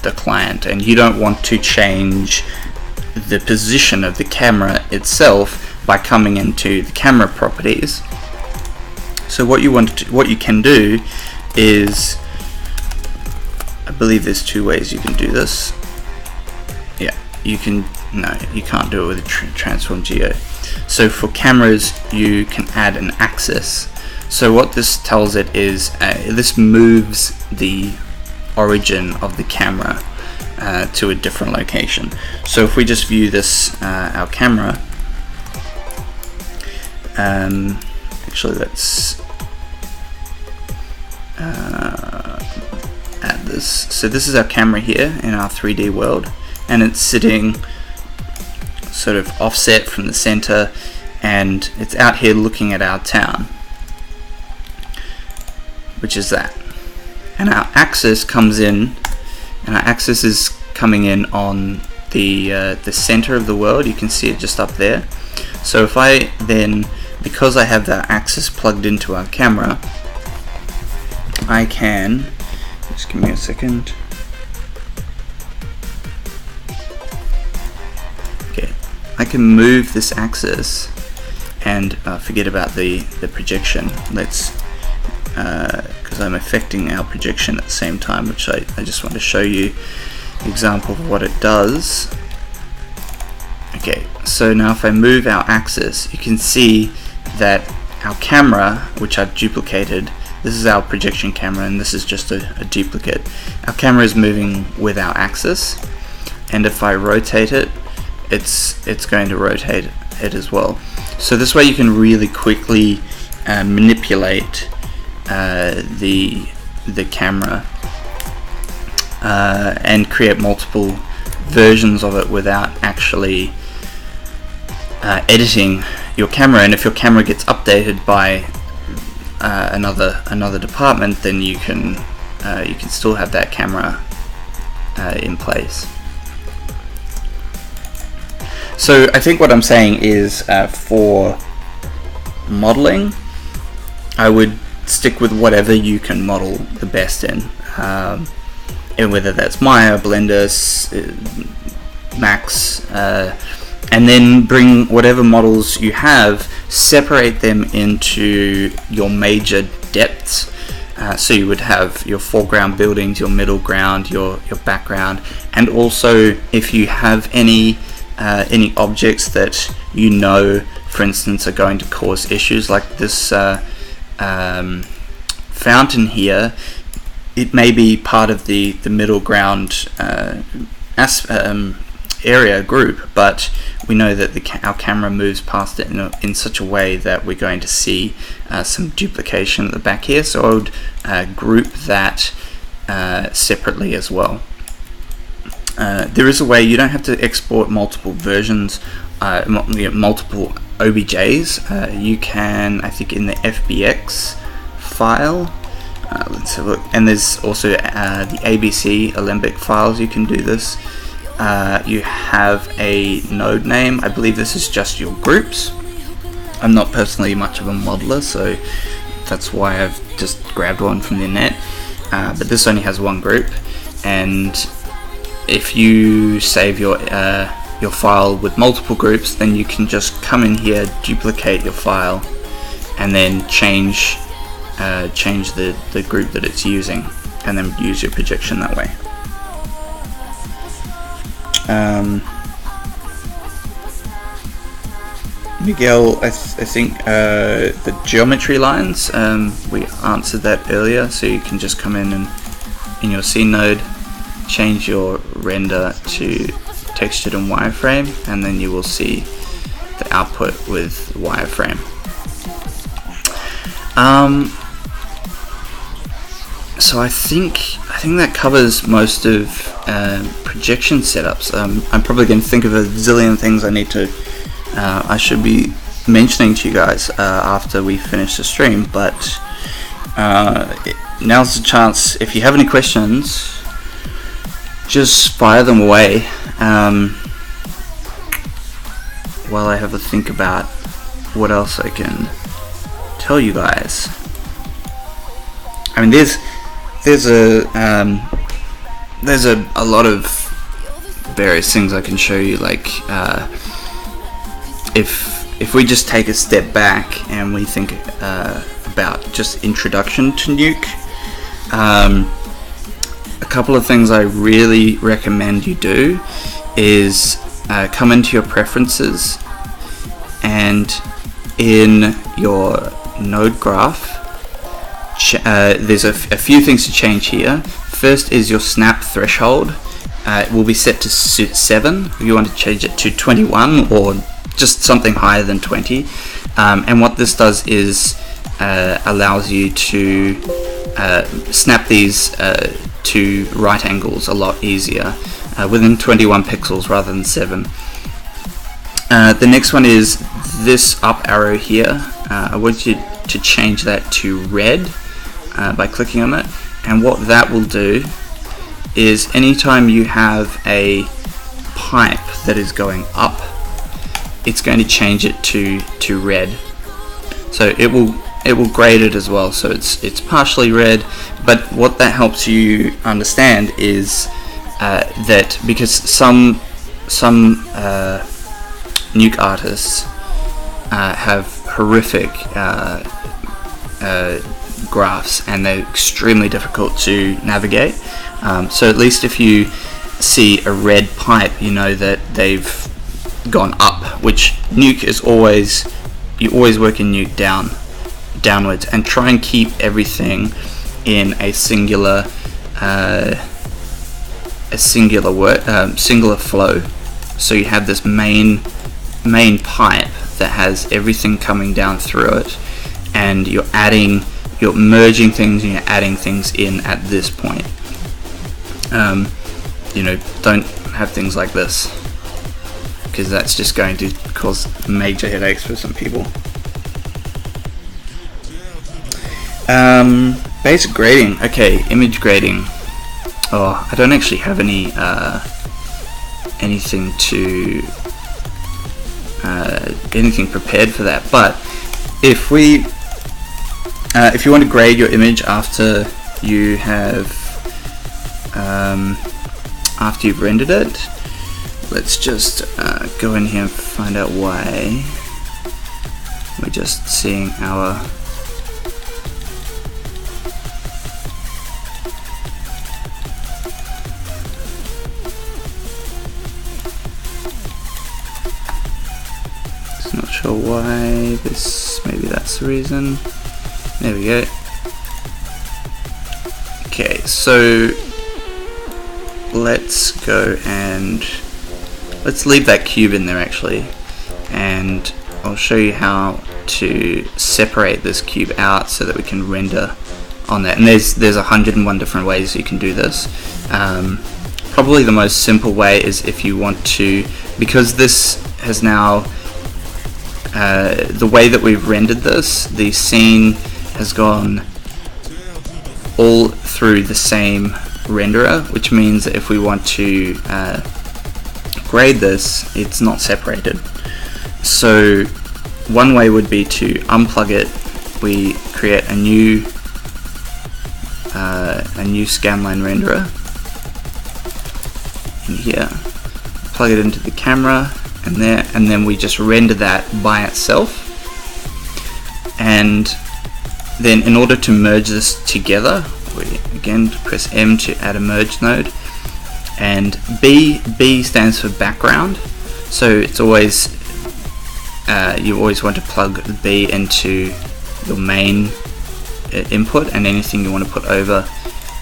the client and you don't want to change the position of the camera itself by coming into the camera properties. So what you can do is, I believe there's two ways you can do this. Yeah, you can't do it with a transform geo. So for cameras you can add an axis. So what this tells it is this moves the origin of the camera to a different location. So if we just view this, our camera, actually let's add this. So this is our camera here in our 3D world, and it's sitting sort of offset from the center, and it's out here looking at our town, which is that. And our axis comes in, and our axis is coming in on the center of the world. You can see it just up there. So if I then, because I have that axis plugged into our camera, I can, just give me a second. Okay, I can move this axis and forget about the projection. Let's, because I'm affecting our projection at the same time, which I just want to show you an example of what it does. Okay, so now if I move our axis, you can see that our camera, which I've duplicated, this is our projection camera and this is just a duplicate. Our camera is moving with our axis, and if I rotate it, it's going to rotate it as well. So this way you can really quickly manipulate the camera and create multiple versions of it without actually editing your camera. And if your camera gets updated by another department, then you can still have that camera in place. So I think what I'm saying is, for modeling, I would stick with whatever you can model the best in, and whether that's Maya, Blender, Max, and then bring whatever models you have, separate them into your major depths. So you would have your foreground buildings, your middle ground, your background, and also if you have any objects that you know, for instance, are going to cause issues, like this fountain here. It may be part of the middle ground area group, but we know that our camera moves past it in such a way that we're going to see some duplication at the back here. So I would group that separately as well. There is a way, you don't have to export multiple versions, multiple OBJs. You can, I think in the FBX file, let's have a look, and there's also the ABC Alembic files, you can do this. You have a node name. I believe this is just your groups. I'm not personally much of a modeler, so that's why I've just grabbed one from the net, but this only has one group. And if you save your file with multiple groups, then you can just come in here, duplicate your file, and then change the group that it's using, and then use your projection that way. Miguel, I think the geometry lines, we answered that earlier, so you can just come in and in your scene node, change your render to textured and wireframe, and then you will see the output with wireframe. So I think that covers most of projection setups. I'm probably going to think of a zillion things I should be mentioning to you guys after we finish the stream, but now's the chance. If you have any questions, just fire them away while I have a think about what else I can tell you guys. I mean, there's a lot of various things I can show you. Like if we just take a step back and we think about just introduction to Nuke, a couple of things I really recommend you do is come into your preferences, and in your node graph there's a few things to change here. First is your snap threshold. It will be set to 7. You want to change it to 21 or just something higher than 20, and what this does is allows you to snap these to right angles a lot easier within 21 pixels rather than 7. The next one is this up arrow here. I want you to change that to red by clicking on it, and what that will do is anytime you have a pipe that is going up, it's going to change it to red. So it will grade it as well, so it's partially red. But what that helps you understand is that because some Nuke artists have horrific graphs, and they're extremely difficult to navigate. So at least if you see a red pipe, you know that they've gone up, which Nuke is always, you always work in Nuke downwards, and try and keep everything in a singular flow. So you have this main pipe that has everything coming down through it, and you're merging things and you're adding things in at this point. Don't have things like this, because that's just going to cause major headaches for some people. Basic grading. Okay, image grading. Oh, I don't actually have anything prepared for that. But if you want to grade your image after you have after you've rendered it, let's just go in here and find out why we're just seeing our not sure why this, maybe that's the reason. There we go. Okay, so let's go and let's leave that cube in there actually, and I'll show you how to separate this cube out so that we can render on that. And there's 101 different ways you can do this. Probably the most simple way is if you want to, because this has now the way that we've rendered this, the scene has gone all through the same renderer, which means that if we want to grade this, it's not separated. So one way would be to unplug it. We create a new scanline renderer in here, plug it into the camera and there, and then we just render that by itself. And then in order to merge this together, we again press M to add a merge node, and B stands for background. So it's always you always want to plug the B into your main input, and anything you want to put over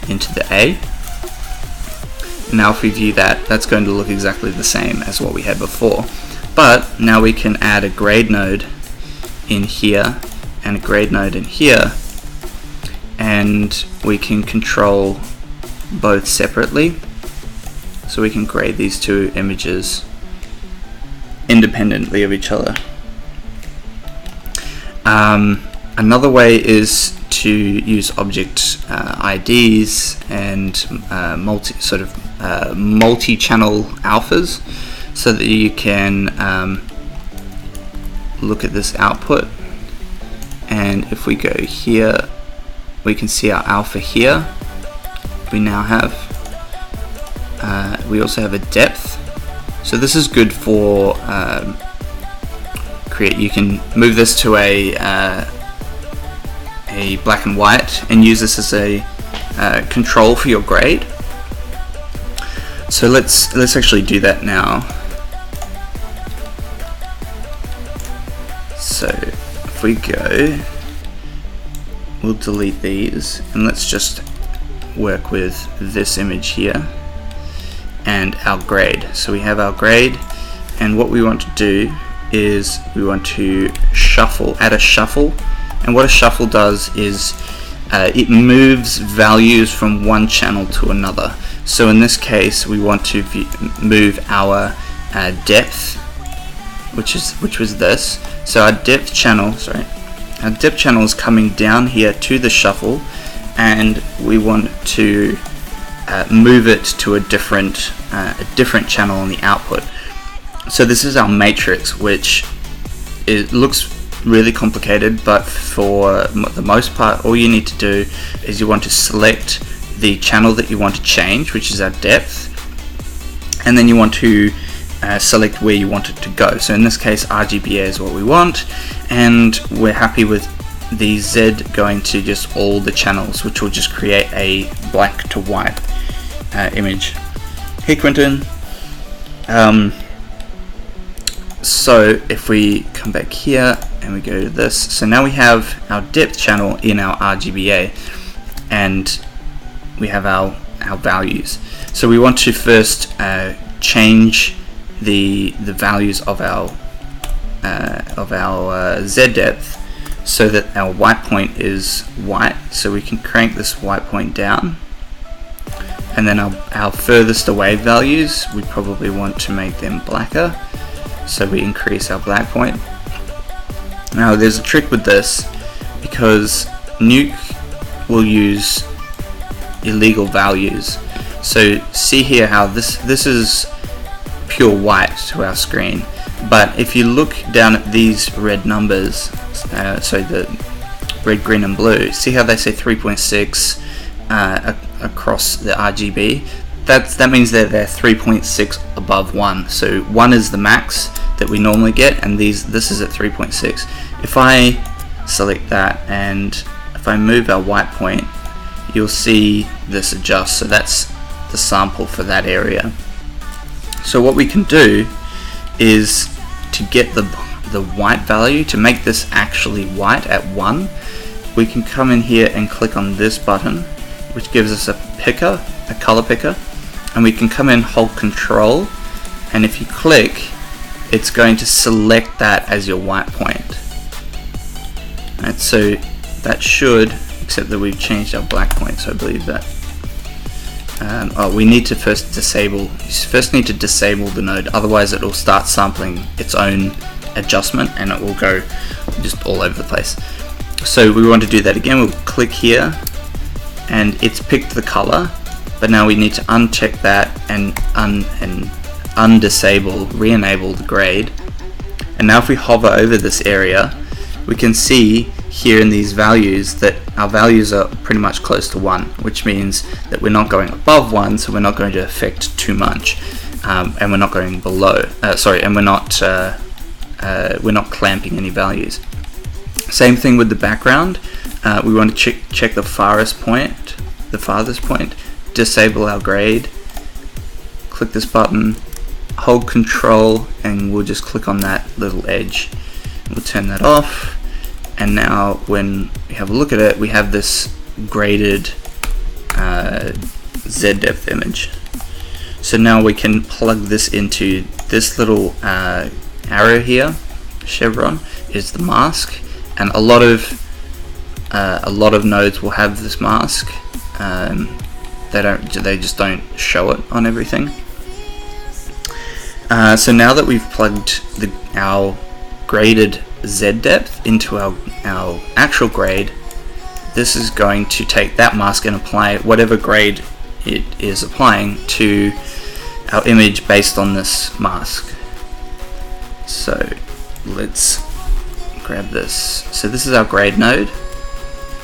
into the A. Now if we view that, that's going to look exactly the same as what we had before, but now we can add a grade node in here and a grade node in here, and we can control both separately, so we can grade these two images independently of each other. Another way is to use object IDs and multi-channel alphas, so that you can look at this output. And if we go here, we can see our alpha here. We now have, we also have a depth. So this is good for you can move this to a black and white and use this as a control for your grade. So let's actually do that now. So if we go, we'll delete these and let's just work with this image here and our grade. So we have our grade, and what we want to do is we want to add a shuffle. And what a shuffle does is it moves values from one channel to another. So in this case, we want to move our depth, which was this. So our depth channel, is coming down here to the shuffle, and we want to move it to a different channel on the output. So this is our matrix, which looks really complicated, but for the most part, all you need to do is you want to select the channel that you want to change, which is our depth, and then you want to select where you want it to go. So in this case, RGBA is what we want, and we're happy with the Z going to just all the channels, which will just create a black to white image. Hey Quentin. So if we come back here and we go to this, so now we have our depth channel in our RGBA, and we have our values. So we want to first change the values of our Z depth so that our white point is white. So we can crank this white point down, and then our furthest away values, we probably want to make them blacker. So we increase our black point. Now there's a trick with this, because Nuke will use illegal values. So see here how this is pure white to our screen, but if you look down at these red numbers, so the red, green and blue, see how they say 3.6 across the RGB? That means that they're 3.6 above 1. So 1 is the max that we normally get, and this is at 3.6. If I select that and if I move our white point, you'll see this adjust. So that's the sample for that area. So what we can do is to get the white value, to make this actually white at 1, we can come in here and click on this button, which gives us a color picker, and we can come in, hold Control, and if you click, it's going to select that as your white point. Right, so that should, except that we've changed our black point, so I believe that. We need to first disable. You first need to disable the node, otherwise it will start sampling its own adjustment and it will go just all over the place. So we want to do that again. We'll click here, and it's picked the color, but now we need to uncheck that and re-enable the grade. And now if we hover over this area, we can see here in these values that our values are pretty much close to 1, which means that we're not going above 1, so we're not going to affect too much, and we're not going below. And we're not clamping any values. Same thing with the background. We want to check the farthest point, disable our grade, click this button, hold Control, and we'll just click on that little edge. We'll turn that off, and now when we have a look at it, we have this graded Z depth image. So now we can plug this into this little arrow here. Chevron is the mask, and a lot of nodes will have this mask. They just don't show it on everything. So now that we've plugged our graded Z depth into our actual grade, this is going to take that mask and apply whatever grade it is applying to our image based on this mask. So let's grab this. So this is our grade node,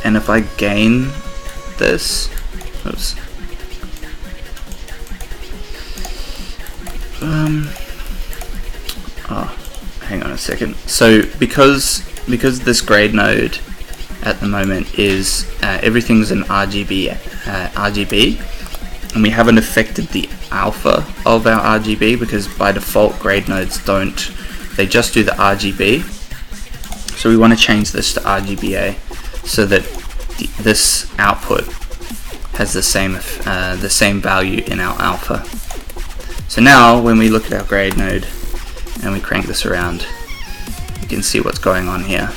and if I gain this, oops, hang on a second. So because this grade node at the moment is everything's in RGB, and we haven't affected the alpha of our RGB, because by default grade nodes don't, they just do the RGB. So we want to change this to RGBA so that this output has the same value in our alpha. So now when we look at our grade node and we crank this around, you can see what's going on here.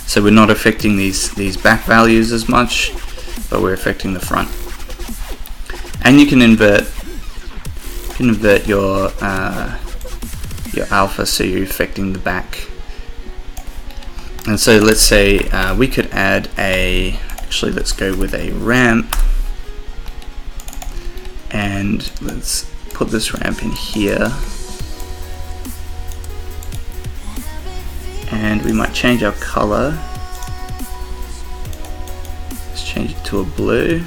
So we're not affecting these back values as much, but we're affecting the front. And you can invert your alpha, so you're affecting the back. And so let's say we could add actually let's go with a ramp, and let's put this ramp in here, and we might change our color. Let's change it to a blue.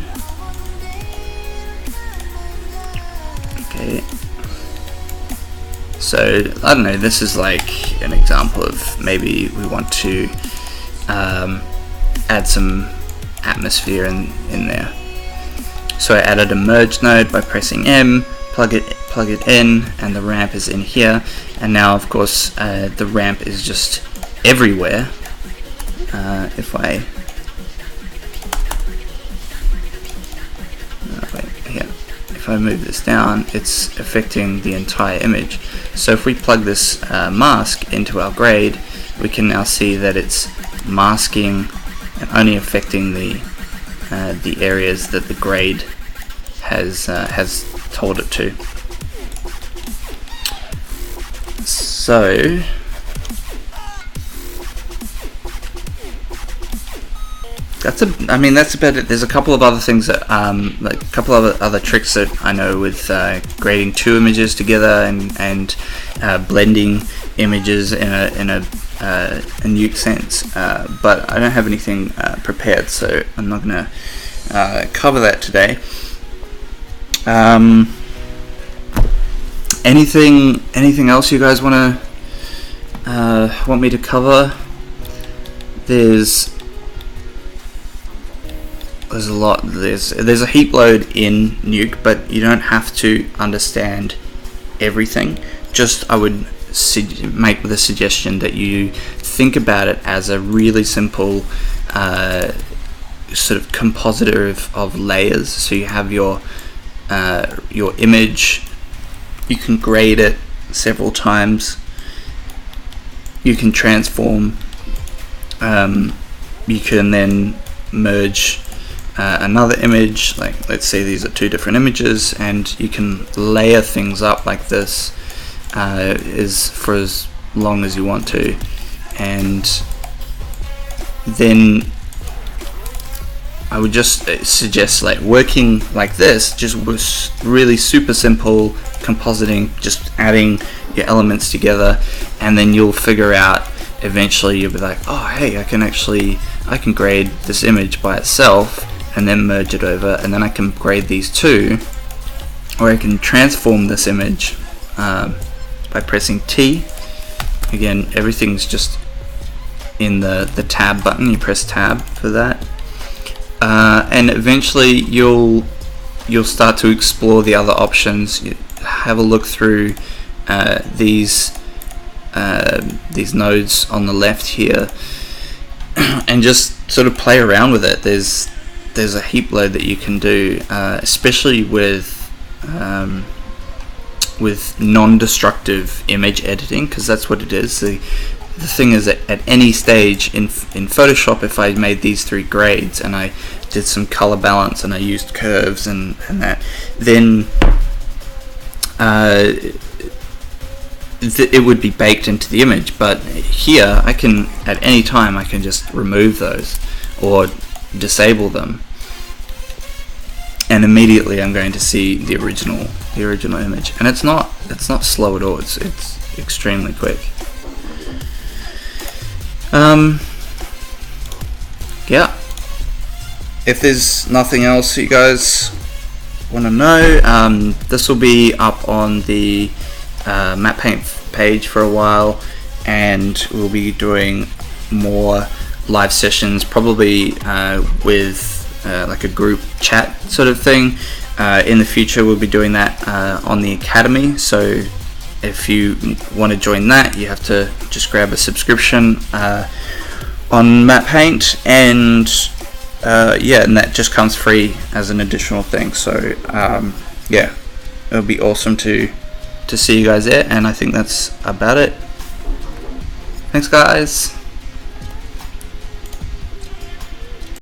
Okay, so I don't know, this is like an example of maybe we want to add some atmosphere in there. So I added a merge node by pressing M, plug it in, and the ramp is in here. And now of course the ramp is just everywhere. If I move this down, it's affecting the entire image. So if we plug this mask into our grade, we can now see that it's masking and only affecting the areas that the grade has told it to. So that's about it. There's a couple of other things that like a couple of other tricks that I know with grading two images together and blending images in a Nuke sense, but I don't have anything prepared, so I'm not going to cover that today. Anything else you guys want me to cover? There's a lot. There's a heap load in Nuke, but you don't have to understand everything. Just I would make the suggestion that you think about it as a really simple sort of compositor of layers. So you have your image, you can grade it several times, you can transform, you can then merge another image, like let's say these are two different images, and you can layer things up like this is for as long as you want to. And then I would just suggest like working like this, just was really super simple compositing, just adding your elements together, and then you'll figure out eventually, you'll be like, oh hey, I can grade this image by itself and then merge it over, and then I can grade these two, or I can transform this image by pressing T. Again, everything's just in the tab button. You press tab for that, and eventually you'll start to explore the other options. You have a look through these nodes on the left here and just sort of play around with it. There's a heap load that you can do, especially with non-destructive image editing, because that's what it is. The thing is that at any stage in Photoshop, if I made these three grades and I did some color balance and I used curves and that, then it would be baked into the image. But here, I can, at any time, I can just remove those. or disable them, and immediately I'm going to see the original image, and it's not slow at all. It's extremely quick. Yeah. If there's nothing else you guys want to know, this will be up on the map paint page for a while, and we'll be doing more live sessions, probably with like a group chat sort of thing. In the future we'll be doing that on the Academy, so if you want to join that, you have to just grab a subscription on Map Paint, and yeah, and that just comes free as an additional thing. So yeah, it'll be awesome to see you guys there, and I think that's about it. Thanks guys.